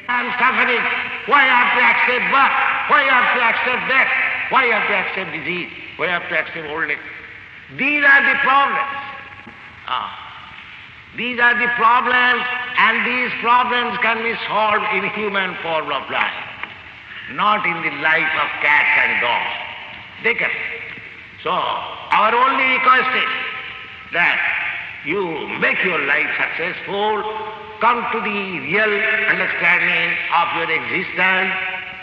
I'm suffering. Why I have to accept birth? Why I have to accept death? Why I have to accept disease? Why I have to accept old age? These are the problems. These are the problems, and these problems can be solved in human form of life, not in the life of cats and dogs. They can. So, our only request is that you make your life successful, come to the real understanding of your existence,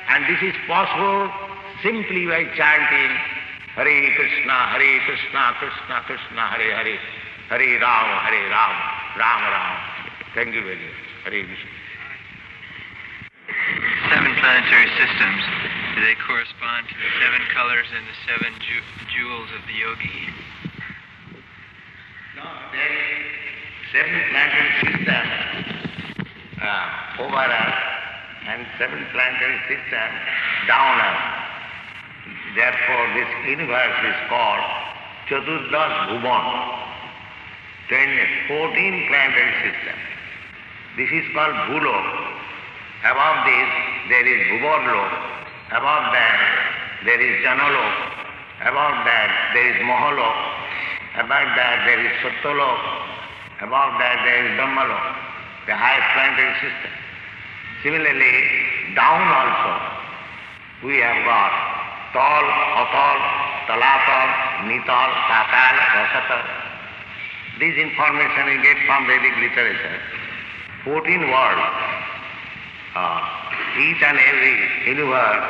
and this is possible simply by chanting Hare Krishna, Krishna Krishna, Hare Hare, Hare Ram, Ram Ram. Thank you very much. Hare Krishna. 7 planetary systems, do they correspond to the 7 colors and the 7 jewels of the yogi? No, there is 7 planetary systems over us and 7 planetary systems down us. Therefore, this universe is called Chaturdas Bhuvan, 14 planetary systems. This is called Bhulok. Above this, there is Bhuvarlok. Above that, there is Janalok. Above that, there is Mahalok. Above that, there is Satyalok. Above that, there is Brahmalok, the highest planetary system. Similarly, down also, we have got Tal, Atal, Talatal, Nital, Patal, Rasatal. This information we get from Vedic literature. 14 worlds. Each and every universe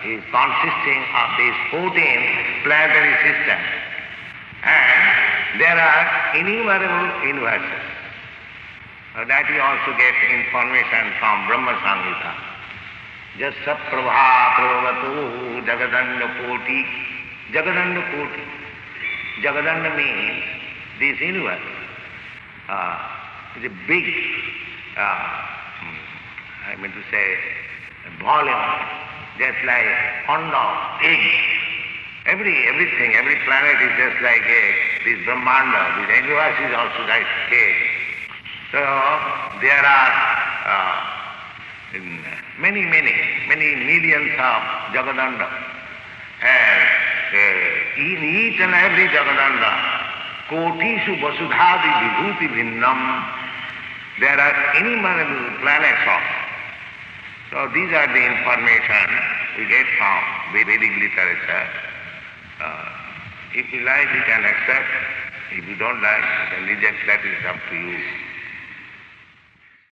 is consisting of these 14 planetary systems. And there are innumerable universes. That we also get information from Brahma Samhita. Jasa prabha pravatu jagadanda koti. Jagadanda koti. Jagadanda means this universe is a big I mean to say, volume, just like pond of egg. Everything, every planet is just like egg. This Brahmanda, this universe is also like egg. So there are many millions of Jagadanda. And in each and every Jagadanda, Kotishu Vasudhadi Vibhuti Bhinnam, there are innumerable planets also. So these are the information we get from Vedic literature. If you like, you can accept. If you don't like, you can reject. That is up to you.